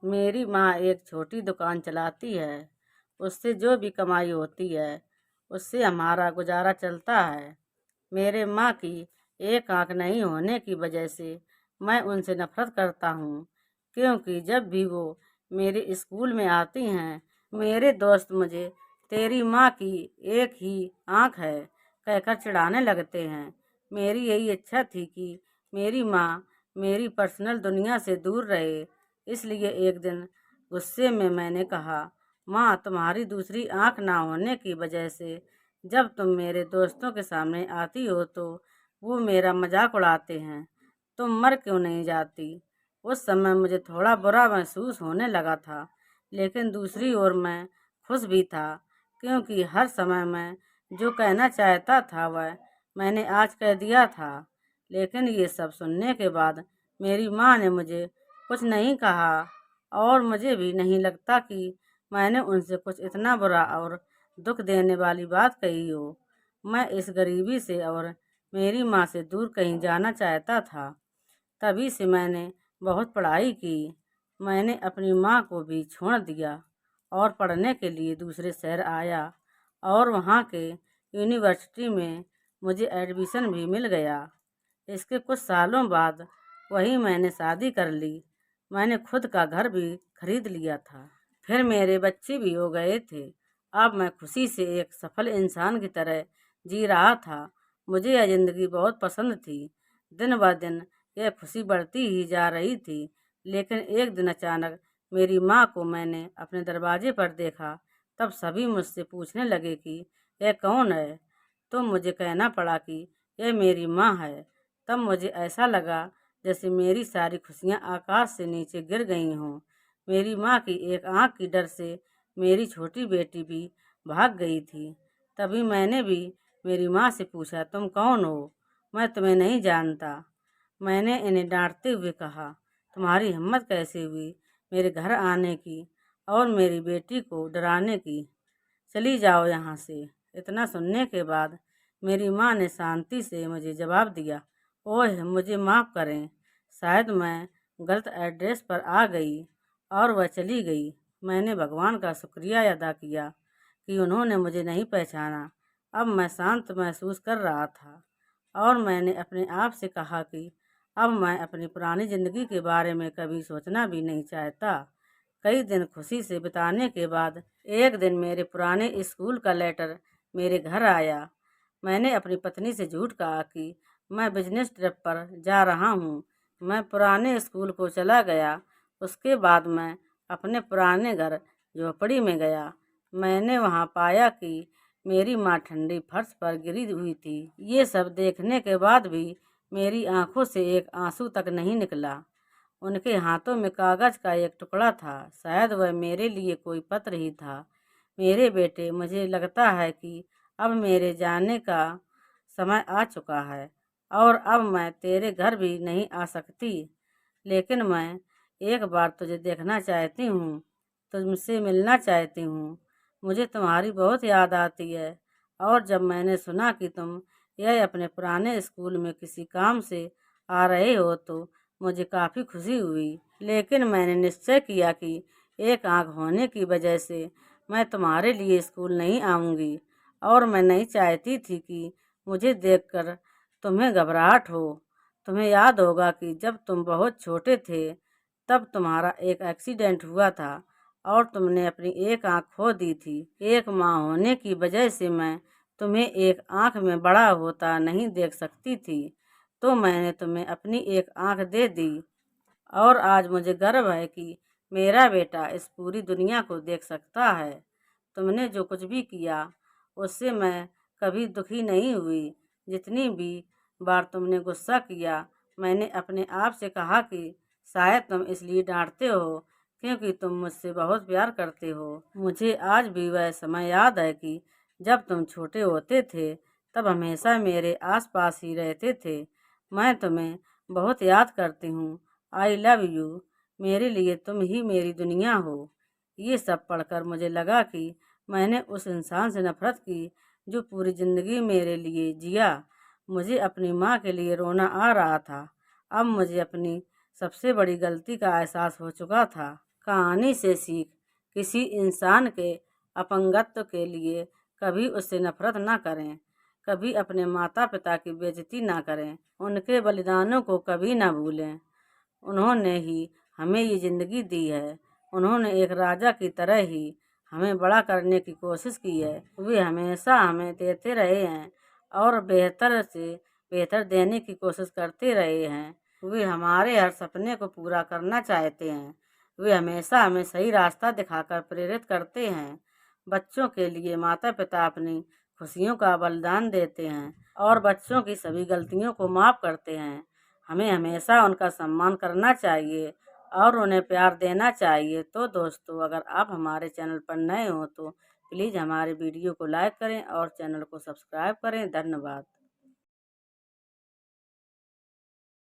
मेरी माँ एक छोटी दुकान चलाती है। उससे जो भी कमाई होती है उससे हमारा गुजारा चलता है। मेरे माँ की एक आंख नहीं होने की वजह से मैं उनसे नफरत करता हूँ, क्योंकि जब भी वो मेरे स्कूल में आती हैं मेरे दोस्त मुझे तेरी माँ की एक ही आंख है कहकर चिढ़ाने लगते हैं। मेरी यही इच्छा थी कि मेरी माँ मेरी पर्सनल दुनिया से दूर रहे, इसलिए एक दिन गुस्से में मैंने कहा, माँ तुम्हारी दूसरी आंख ना होने की वजह से जब तुम मेरे दोस्तों के सामने आती हो तो वो मेरा मजाक उड़ाते हैं। तुम मर क्यों नहीं जाती? उस समय मुझे थोड़ा बुरा महसूस होने लगा था, लेकिन दूसरी ओर मैं खुश भी था, क्योंकि हर समय मैं जो कहना चाहता था वह मैंने आज कह दिया था। लेकिन ये सब सुनने के बाद मेरी माँ ने मुझे कुछ नहीं कहा, और मुझे भी नहीं लगता कि मैंने उनसे कुछ इतना बुरा और दुख देने वाली बात कही हो। मैं इस गरीबी से और मेरी माँ से दूर कहीं जाना चाहता था। तभी से मैंने बहुत पढ़ाई की। मैंने अपनी माँ को भी छोड़ दिया और पढ़ने के लिए दूसरे शहर आया, और वहाँ के यूनिवर्सिटी में मुझे एडमिशन भी मिल गया। इसके कुछ सालों बाद वहीं मैंने शादी कर ली। मैंने खुद का घर भी खरीद लिया था। फिर मेरे बच्चे भी हो गए थे। अब मैं खुशी से एक सफल इंसान की तरह जी रहा था। मुझे यह जिंदगी बहुत पसंद थी। दिन ब दिन यह खुशी बढ़ती ही जा रही थी। लेकिन एक दिन अचानक मेरी माँ को मैंने अपने दरवाजे पर देखा। तब सभी मुझसे पूछने लगे कि यह कौन है। तो मुझे कहना पड़ा कि यह मेरी माँ है। तब मुझे ऐसा लगा जैसे मेरी सारी खुशियाँ आकाश से नीचे गिर गई हों। मेरी माँ की एक आंख की डर से मेरी छोटी बेटी भी भाग गई थी। तभी मैंने भी मेरी माँ से पूछा, तुम कौन हो? मैं तुम्हें नहीं जानता। मैंने इन्हें डांटते हुए कहा, तुम्हारी हिम्मत कैसे हुई मेरे घर आने की और मेरी बेटी को डराने की? चली जाओ यहाँ से। इतना सुनने के बाद मेरी माँ ने शांति से मुझे जवाब दिया, ओह मुझे माफ़ करें, शायद मैं गलत एड्रेस पर आ गई। और वह चली गई। मैंने भगवान का शुक्रिया अदा किया कि उन्होंने मुझे नहीं पहचाना। अब मैं शांत महसूस कर रहा था, और मैंने अपने आप से कहा कि अब मैं अपनी पुरानी ज़िंदगी के बारे में कभी सोचना भी नहीं चाहता। कई दिन खुशी से बिताने के बाद एक दिन मेरे पुराने स्कूल का लेटर मेरे घर आया। मैंने अपनी पत्नी से झूठ कहा कि मैं बिजनेस ट्रिप पर जा रहा हूँ। मैं पुराने स्कूल को चला गया। उसके बाद मैं अपने पुराने घर झोपड़ी में गया। मैंने वहाँ पाया कि मेरी माँ ठंडी फर्श पर गिरी हुई थी। ये सब देखने के बाद भी मेरी आंखों से एक आंसू तक नहीं निकला। उनके हाथों में कागज का एक टुकड़ा था। शायद वह मेरे लिए कोई पत्र ही था। मेरे बेटे, मुझे लगता है कि अब मेरे जाने का समय आ चुका है, और अब मैं तेरे घर भी नहीं आ सकती। लेकिन मैं एक बार तुझे देखना चाहती हूँ, तुमसे मिलना चाहती हूँ। मुझे तुम्हारी बहुत याद आती है, और जब मैंने सुना कि तुम यह अपने पुराने स्कूल में किसी काम से आ रहे हो तो मुझे काफ़ी खुशी हुई। लेकिन मैंने निश्चय किया कि एक आंख होने की वजह से मैं तुम्हारे लिए स्कूल नहीं आऊँगी, और मैं नहीं चाहती थी कि मुझे देखकर तुम्हें घबराहट हो। तुम्हें याद होगा कि जब तुम बहुत छोटे थे तब तुम्हारा एक एक्सीडेंट हुआ था और तुमने अपनी एक आंख खो दी थी। एक माँ होने की वजह से मैं तुम्हें एक आंख में बड़ा होता नहीं देख सकती थी, तो मैंने तुम्हें अपनी एक आंख दे दी। और आज मुझे गर्व है कि मेरा बेटा इस पूरी दुनिया को देख सकता है। तुमने जो कुछ भी किया उससे मैं कभी दुखी नहीं हुई। जितनी भी बार तुमने गुस्सा किया, मैंने अपने आप से कहा कि शायद तुम इसलिए डांटते हो क्योंकि तुम मुझसे बहुत प्यार करते हो। मुझे आज भी वह समय याद है कि जब तुम छोटे होते थे तब हमेशा मेरे आसपास ही रहते थे। मैं तुम्हें बहुत याद करती हूँ। I love you. मेरे लिए तुम ही मेरी दुनिया हो। ये सब पढ़कर मुझे लगा कि मैंने उस इंसान से नफरत की जो पूरी ज़िंदगी मेरे लिए जिया। मुझे अपनी माँ के लिए रोना आ रहा था। अब मुझे अपनी सबसे बड़ी गलती का एहसास हो चुका था। कहानी से सीख, किसी इंसान के अपंगत्व के लिए कभी उससे नफरत ना करें, कभी अपने माता पिता की बेइज्जती ना करें, उनके बलिदानों को कभी ना भूलें। उन्होंने ही हमें ये ज़िंदगी दी है, उन्होंने एक राजा की तरह ही हमें बड़ा करने की कोशिश की है। वे हमेशा हमें देते रहे हैं और बेहतर से बेहतर देने की कोशिश करते रहे हैं। वे हमारे हर सपने को पूरा करना चाहते हैं। वे हमेशा हमें सही रास्ता दिखाकर प्रेरित करते हैं। बच्चों के लिए माता पिता अपनी खुशियों का बलिदान देते हैं और बच्चों की सभी गलतियों को माफ़ करते हैं। हमें हमेशा उनका सम्मान करना चाहिए और उन्हें प्यार देना चाहिए। तो दोस्तों, अगर आप हमारे चैनल पर नए हो तो प्लीज़ हमारे वीडियो को लाइक करें और चैनल को सब्सक्राइब करें। धन्यवाद।